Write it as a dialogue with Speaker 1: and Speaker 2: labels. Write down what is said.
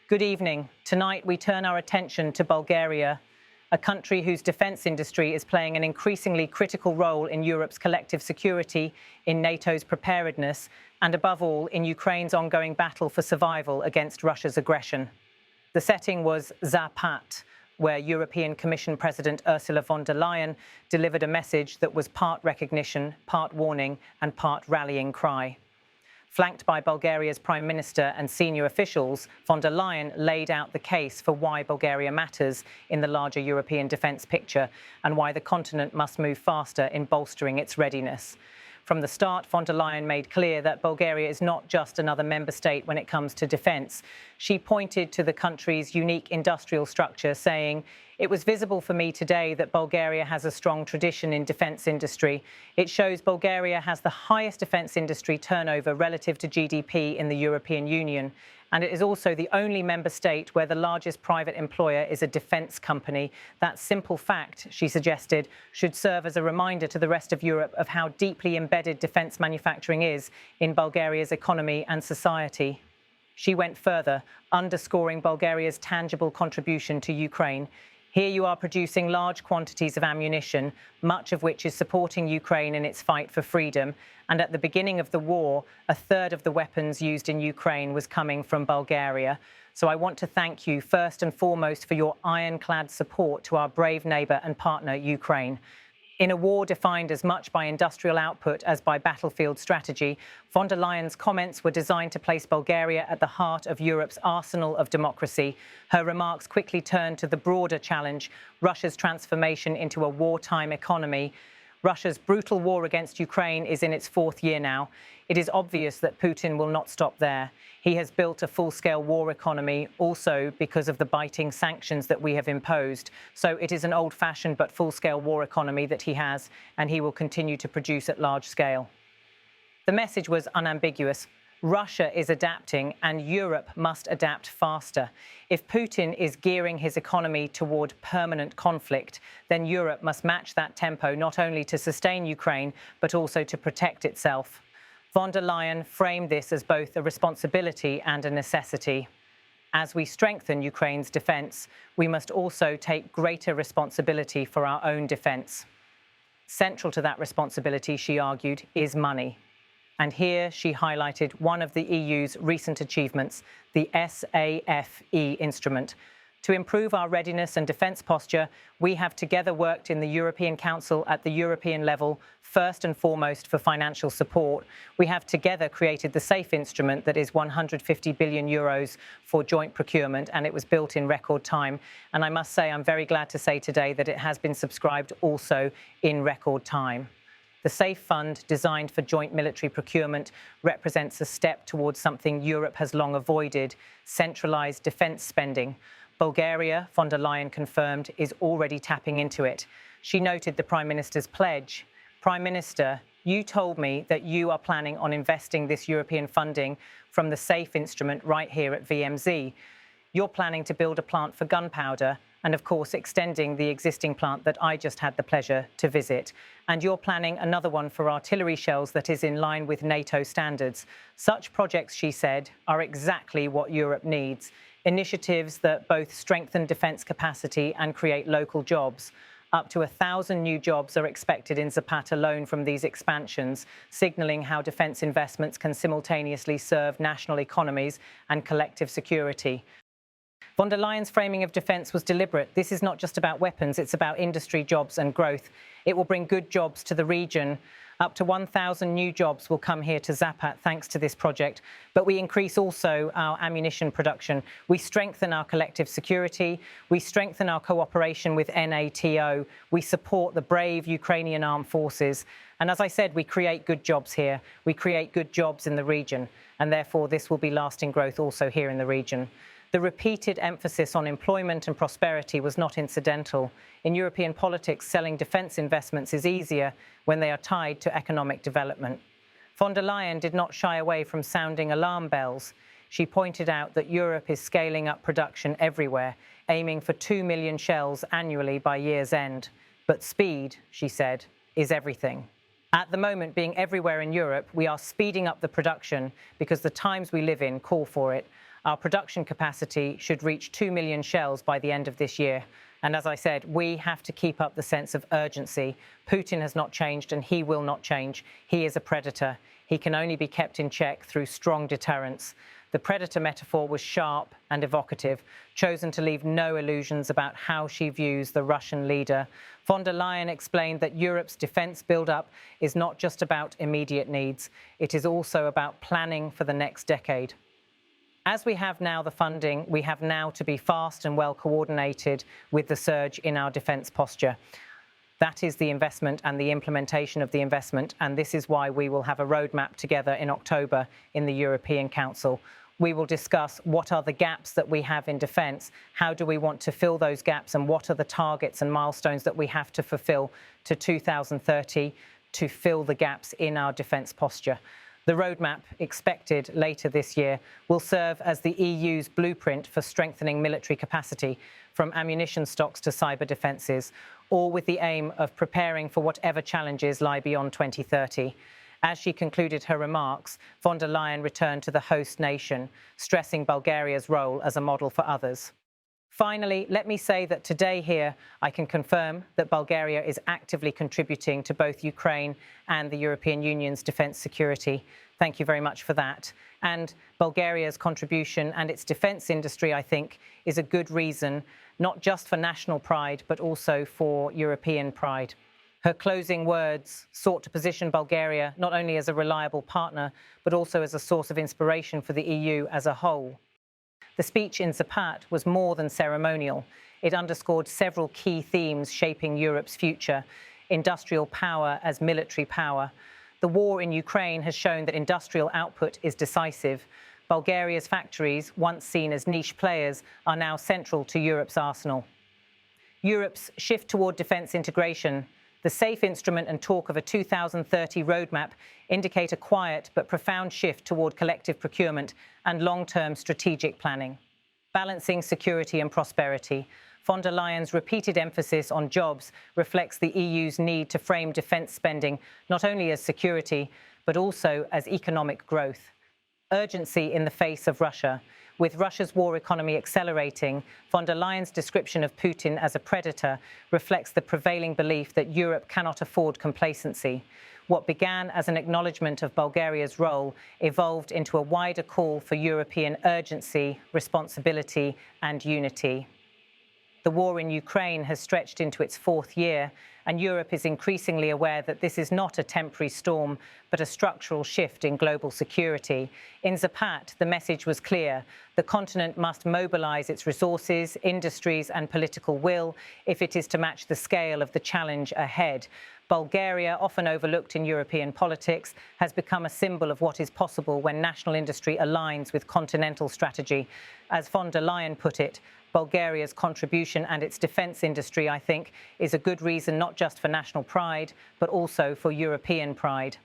Speaker 1: Good evening. Tonight we turn our attention to Bulgaria, a country whose defence industry is playing an increasingly critical role in Europe's collective security, in NATO's preparedness, and above all, in Ukraine's ongoing battle for survival against Russia's aggression. The setting was Zapat, where European Commission President Ursula von der Leyen delivered a message that was part recognition, part warning, and part rallying cry. Flanked by Bulgaria's Prime Minister and senior officials, von der Leyen laid out the case for why Bulgaria matters in the larger European defence picture and why the continent must move faster in bolstering its readiness. From the start, von der Leyen made clear that Bulgaria is not just another member state when it comes to defence. She pointed to the country's unique industrial structure, saying, "It was visible for me today that Bulgaria has a strong tradition in defence industry. It shows Bulgaria has the highest defence industry turnover relative to GDP in the European Union. And it is also the only member state where the largest private employer is a defence company. That simple fact," she suggested, "should serve as a reminder to the rest of Europe of how deeply embedded defence manufacturing is in Bulgaria's economy and society." She went further, underscoring Bulgaria's tangible contribution to Ukraine. "Here you are producing large quantities of ammunition, much of which is supporting Ukraine in its fight for freedom. And at the beginning of the war, a third of the weapons used in Ukraine was coming from Bulgaria. So I want to thank you first and foremost for your ironclad support to our brave neighbour and partner, Ukraine." In a war defined as much by industrial output as by battlefield strategy, von der Leyen's comments were designed to place Bulgaria at the heart of Europe's arsenal of democracy. Her remarks quickly turned to the broader challenge, Russia's transformation into a wartime economy. Russia's brutal war against Ukraine is in its fourth year now. It is obvious that Putin will not stop there. He has built a full-scale war economy also because of the biting sanctions that we have imposed. So it is an old-fashioned but full-scale war economy that he has, and he will continue to produce at large scale. The message was unambiguous. Russia is adapting and Europe must adapt faster. If Putin is gearing his economy toward permanent conflict, then Europe must match that tempo not only to sustain Ukraine, but also to protect itself. Von der Leyen framed this as both a responsibility and a necessity. As we strengthen Ukraine's defence, we must also take greater responsibility for our own defence. Central to that responsibility, she argued, is money. And here she highlighted one of the EU's recent achievements, the SAFE instrument. To improve our readiness and defence posture, we have together worked in the European Council at the European level, first and foremost for financial support. We have together created the SAFE instrument that is 150 billion euros for joint procurement, and it was built in record time. And I must say, I'm very glad to say today that it has been subscribed also in record time. The SAFE fund, designed for joint military procurement, represents a step towards something Europe has long avoided, centralised defence spending. Bulgaria, von der Leyen confirmed, is already tapping into it. She noted the Prime Minister's pledge. "Prime Minister, you told me that you are planning on investing this European funding from the SAFE instrument right here at VMZ. You're planning to build a plant for gunpowder and, of course, extending the existing plant that I just had the pleasure to visit. And you're planning another one for artillery shells that is in line with NATO standards. Such projects," she said, "are exactly what Europe needs. Initiatives that both strengthen defence capacity and create local jobs. Up to 1,000 new jobs are expected in Zapat alone from these expansions, signalling how defence investments can simultaneously serve national economies and collective security." Von der Leyen's framing of defence was deliberate. This is not just about weapons, it's about industry, jobs and growth. It will bring good jobs to the region. Up to 1,000 new jobs will come here to Zapat thanks to this project. But we increase also our ammunition production. We strengthen our collective security. We strengthen our cooperation with NATO. We support the brave Ukrainian armed forces. And as I said, we create good jobs here. We create good jobs in the region. And therefore, this will be lasting growth also here in the region. The repeated emphasis on employment and prosperity was not incidental. In European politics, selling defence investments is easier when they are tied to economic development. Von der Leyen did not shy away from sounding alarm bells. She pointed out that Europe is scaling up production everywhere, aiming for 2 million shells annually by year's end. But speed, she said, is everything. At the moment, being everywhere in Europe, we are speeding up the production because the times we live in call for it. Our production capacity should reach 2 million shells by the end of this year. And as I said, we have to keep up the sense of urgency. Putin has not changed and he will not change. He is a predator. He can only be kept in check through strong deterrence. The predator metaphor was sharp and evocative, chosen to leave no illusions about how she views the Russian leader. Von der Leyen explained that Europe's defence build-up is not just about immediate needs. It is also about planning for the next decade. As we have now the funding, we have now to be fast and well coordinated with the surge in our defence posture. That is the investment and the implementation of the investment, and this is why we will have a roadmap together in October in the European Council. We will discuss what are the gaps that we have in defence, how do we want to fill those gaps, and what are the targets and milestones that we have to fulfil to 2030 to fill the gaps in our defence posture. The roadmap, expected later this year, will serve as the EU's blueprint for strengthening military capacity, from ammunition stocks to cyber defences, all with the aim of preparing for whatever challenges lie beyond 2030. As she concluded her remarks, von der Leyen returned to the host nation, stressing Bulgaria's role as a model for others. Finally, let me say that today here, I can confirm that Bulgaria is actively contributing to both Ukraine and the European Union's defence security. Thank you very much for that. And Bulgaria's contribution and its defence industry, I think, is a good reason, not just for national pride, but also for European pride. Her closing words sought to position Bulgaria not only as a reliable partner, but also as a source of inspiration for the EU as a whole. The speech in Zapat was more than ceremonial. It underscored several key themes shaping Europe's future: industrial power as military power. The war in Ukraine has shown that industrial output is decisive. Bulgaria's factories, once seen as niche players, are now central to Europe's arsenal. Europe's shift toward defence integration, the safe instrument and talk of a 2030 roadmap indicate a quiet but profound shift toward collective procurement and long-term strategic planning. Balancing security and prosperity, von der Leyen's repeated emphasis on jobs reflects the EU's need to frame defence spending not only as security, but also as economic growth. Urgency in the face of Russia. With Russia's war economy accelerating, von der Leyen's description of Putin as a predator reflects the prevailing belief that Europe cannot afford complacency. What began as an acknowledgement of Bulgaria's role evolved into a wider call for European urgency, responsibility, and unity. The war in Ukraine has stretched into its fourth year, and Europe is increasingly aware that this is not a temporary storm, but a structural shift in global security. In Zapat, the message was clear. The continent must mobilize its resources, industries, and political will if it is to match the scale of the challenge ahead. Bulgaria, often overlooked in European politics, has become a symbol of what is possible when national industry aligns with continental strategy. As von der Leyen put it, Bulgaria's contribution and its defence industry, I think, is a good reason not just for national pride, but also for European pride.